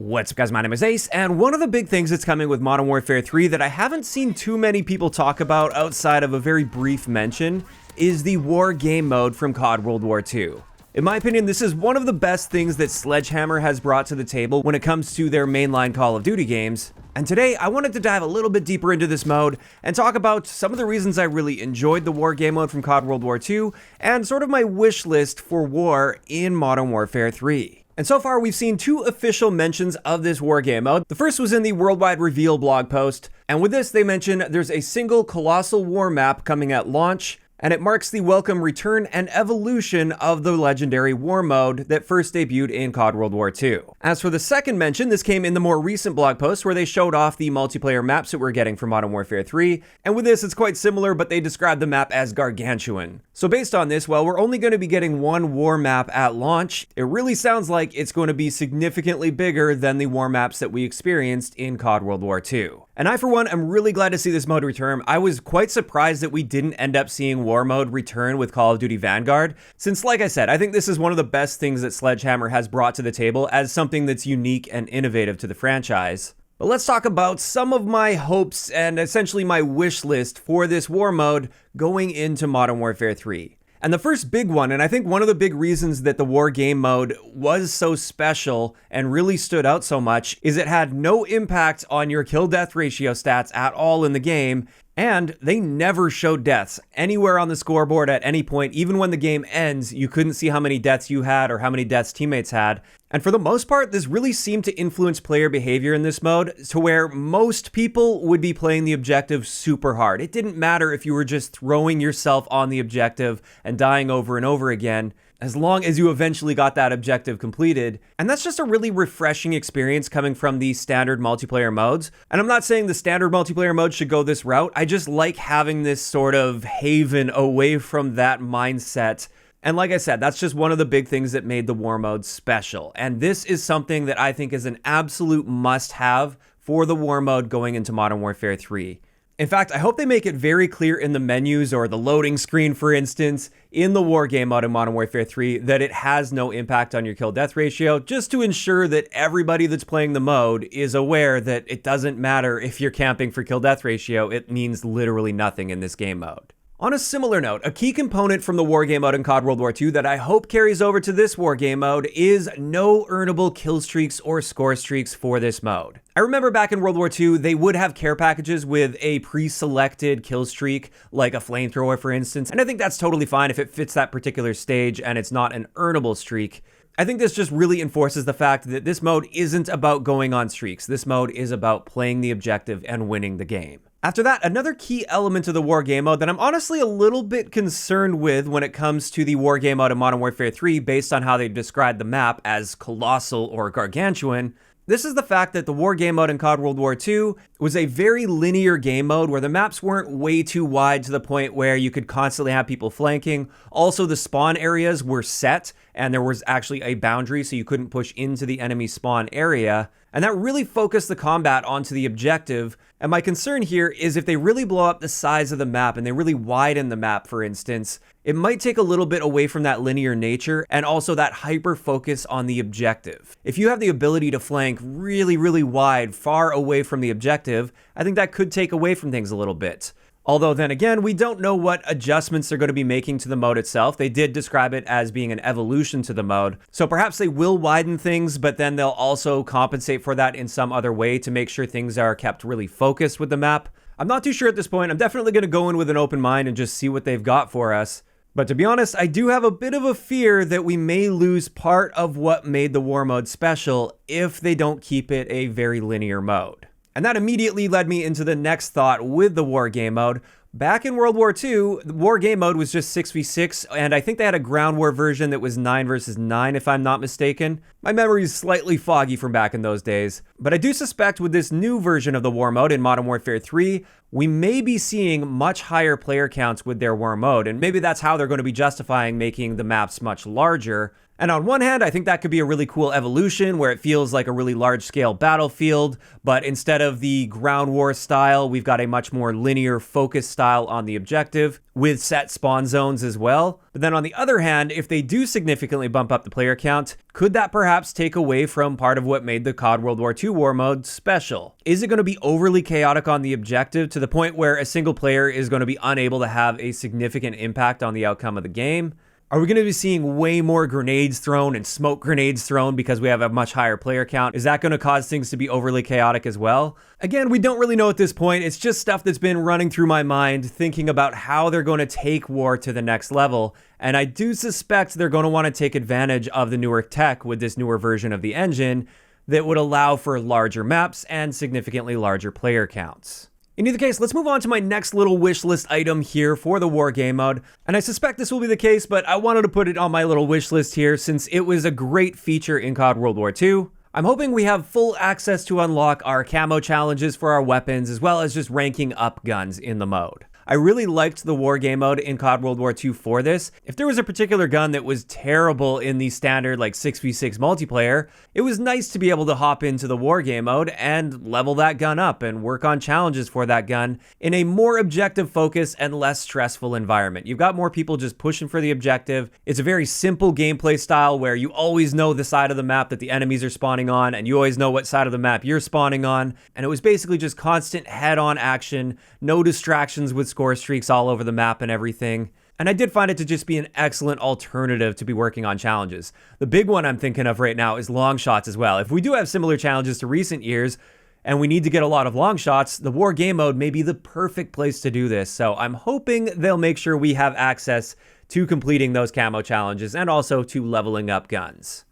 What's up guys, my name is Ace, and one of the big things that's coming with Modern Warfare 3 that I haven't seen too many people talk about outside of a very brief mention is the war game mode from CoD WWII. In my opinion, this is one of the best things that Sledgehammer has brought to the table when it comes to their mainline Call of Duty games. And today, I wanted to dive a little bit deeper into this mode and talk about some of the reasons I really enjoyed the war game mode from CoD WWII and sort of my wish list for war in Modern Warfare 3. And so far, we've seen two official mentions of this war game mode. The first was in the Worldwide Reveal blog post, and with this, they mention there's a single Colossal war map coming at launch, and it marks the welcome return and evolution of the legendary war mode that first debuted in CoD WWII. As for the second mention, this came in the more recent blog post where they showed off the multiplayer maps that we're getting for Modern Warfare 3, and with this it's quite similar, but they described the map as Gargantuan. So based on this, while we're only going to be getting one war map at launch, it really sounds like it's going to be significantly bigger than the war maps that we experienced in CoD WWII. And I, for one, am really glad to see this mode return. I was quite surprised that we didn't end up seeing war mode return with Call of Duty Vanguard, since, like I said, I think this is one of the best things that Sledgehammer has brought to the table as something that's unique and innovative to the franchise. But let's talk about some of my hopes and essentially my wish list for this war mode going into Modern Warfare 3. And the first big one, and I think one of the big reasons that the war game mode was so special and really stood out so much, is it had no impact on your kill-death ratio stats at all in the game, and they never showed deaths anywhere on the scoreboard at any point. Even when the game ends, you couldn't see how many deaths you had or how many deaths teammates had. And for the most part, this really seemed to influence player behavior in this mode to where most people would be playing the objective super hard. It didn't matter if you were just throwing yourself on the objective and dying over and over again, as long as you eventually got that objective completed. And that's just a really refreshing experience coming from the standard multiplayer modes. And I'm not saying the standard multiplayer mode should go this route. I just like having this sort of haven away from that mindset. And like I said, that's just one of the big things that made the war mode special. And this is something that I think is an absolute must-have for the war mode going into Modern Warfare 3. In fact, I hope they make it very clear in the menus or the loading screen, for instance, in the war game mode in Modern Warfare 3 that it has no impact on your kill-death ratio, just to ensure that everybody that's playing the mode is aware that it doesn't matter if you're camping for kill-death ratio, it means literally nothing in this game mode. On a similar note, a key component from the war game mode in CoD WWII that I hope carries over to this war game mode is no earnable killstreaks or scorestreaks for this mode. I remember back in World War II, they would have care packages with a pre-selected killstreak, like a flamethrower for instance, and I think that's totally fine if it fits that particular stage and it's not an earnable streak. I think this just really enforces the fact that this mode isn't about going on streaks. This mode is about playing the objective and winning the game. After that, another key element of the war game mode that I'm honestly a little bit concerned with when it comes to the war game mode in Modern Warfare 3 based on how they described the map as Colossal or Gargantuan, this is the fact that the war game mode in CoD WWII was a very linear game mode where the maps weren't way too wide to the point where you could constantly have people flanking. Also, the spawn areas were set and there was actually a boundary so you couldn't push into the enemy spawn area. And that really focused the combat onto the objective. And my concern here is if they really blow up the size of the map and they really widen the map, for instance, it might take a little bit away from that linear nature and also that hyper focus on the objective. If you have the ability to flank really, really wide, far away from the objective, I think that could take away from things a little bit. Although then again, we don't know what adjustments they're going to be making to the mode itself. They did describe it as being an evolution to the mode. So perhaps they will widen things, but then they'll also compensate for that in some other way to make sure things are kept really focused with the map. I'm not too sure at this point. I'm definitely going to go in with an open mind and just see what they've got for us. But to be honest, I do have a bit of a fear that we may lose part of what made the war mode special if they don't keep it a very linear mode. And that immediately led me into the next thought with the war game mode. Back in World War II, the war game mode was just 6v6, and I think they had a ground war version that was 9 versus 9, if I'm not mistaken. My memory is slightly foggy from back in those days. But I do suspect with this new version of the war mode in Modern Warfare 3, we may be seeing much higher player counts with their war mode, and maybe that's how they're going to be justifying making the maps much larger. And on one hand, I think that could be a really cool evolution where it feels like a really large-scale battlefield, but instead of the ground war style, we've got a much more linear focus style on the objective, with set spawn zones as well. But then on the other hand, if they do significantly bump up the player count, could that perhaps take away from part of what made the CoD WWII war mode special? Is it going to be overly chaotic on the objective to the point where a single player is going to be unable to have a significant impact on the outcome of the game? Are we going to be seeing way more grenades thrown and smoke grenades thrown because we have a much higher player count? Is that going to cause things to be overly chaotic as well? Again, we don't really know at this point. It's just stuff that's been running through my mind, thinking about how they're going to take war to the next level. And I do suspect they're going to want to take advantage of the newer tech with this newer version of the engine that would allow for larger maps and significantly larger player counts. In either case, let's move on to my next little wish list item here for the War game mode. And I suspect this will be the case, but I wanted to put it on my little wish list here since it was a great feature in CoD WWII. I'm hoping we have full access to unlock our camo challenges for our weapons, as well as just ranking up guns in the mode. I really liked the War game mode in CoD WWII for this. If there was a particular gun that was terrible in the standard like 6v6 multiplayer, it was nice to be able to hop into the War game mode and level that gun up and work on challenges for that gun in a more objective focus and less stressful environment. You've got more people just pushing for the objective. It's a very simple gameplay style where you always know the side of the map that the enemies are spawning on, and you always know what side of the map you're spawning on. And it was basically just constant head-on action, no distractions with Scorestreaks all over the map and everything. And I did find it to just be an excellent alternative to be working on challenges. The big one I'm thinking of right now is long shots as well. If we do have similar challenges to recent years, and we need to get a lot of long shots, the War game mode may be the perfect place to do this. So I'm hoping they'll make sure we have access to completing those camo challenges and also to leveling up guns.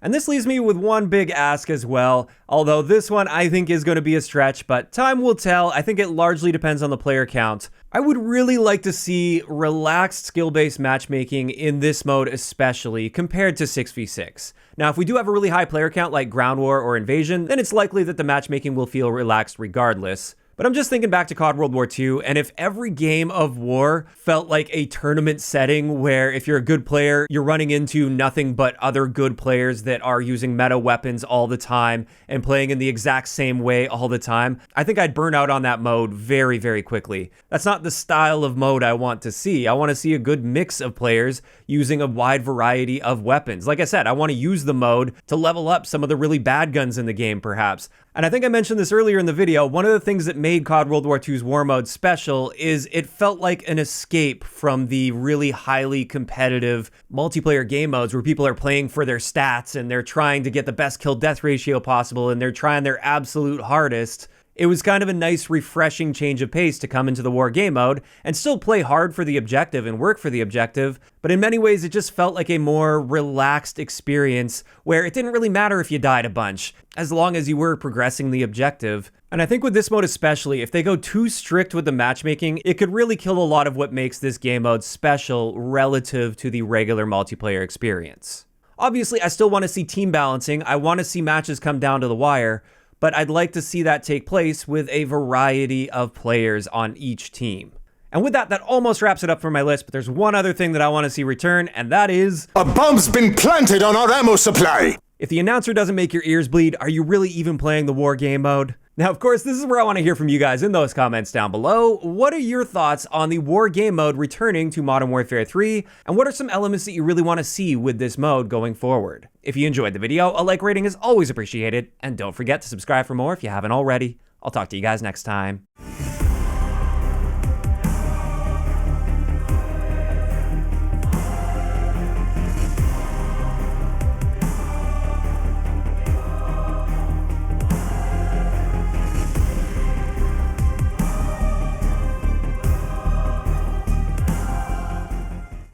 And this leaves me with one big ask as well, although this one I think is going to be a stretch, but time will tell. I think it largely depends on the player count. I would really like to see relaxed skill-based matchmaking in this mode especially, compared to 6v6. Now, if we do have a really high player count like Ground War or Invasion, then it's likely that the matchmaking will feel relaxed regardless. But I'm just thinking back to CoD WWII, and if every game of war felt like a tournament setting where if you're a good player, you're running into nothing but other good players that are using meta weapons all the time and playing in the exact same way all the time, I think I'd burn out on that mode very, very quickly. That's not the style of mode I want to see. I want to see a good mix of players using a wide variety of weapons. Like I said, I want to use the mode to level up some of the really bad guns in the game, perhaps. And I think I mentioned this earlier in the video, one of the things that made CoD WWII's War Mode special is it felt like an escape from the really highly competitive multiplayer game modes where people are playing for their stats and they're trying to get the best kill-death ratio possible and they're trying their absolute hardest. It was kind of a nice, refreshing change of pace to come into the War game mode and still play hard for the objective and work for the objective, but in many ways it just felt like a more relaxed experience where it didn't really matter if you died a bunch, as long as you were progressing the objective. And I think with this mode especially, if they go too strict with the matchmaking, it could really kill a lot of what makes this game mode special relative to the regular multiplayer experience. Obviously, I still want to see team balancing. I want to see matches come down to the wire, but I'd like to see that take place with a variety of players on each team. And with that, that almost wraps it up for my list, but there's one other thing that I want to see return, and that is... A bomb's been planted on our ammo supply! If the announcer doesn't make your ears bleed, are you really even playing the War game mode? Now, of course, this is where I want to hear from you guys in those comments down below. What are your thoughts on the War game mode returning to Modern Warfare 3? And what are some elements that you really want to see with this mode going forward? If you enjoyed the video, a like rating is always appreciated. And don't forget to subscribe for more if you haven't already. I'll talk to you guys next time.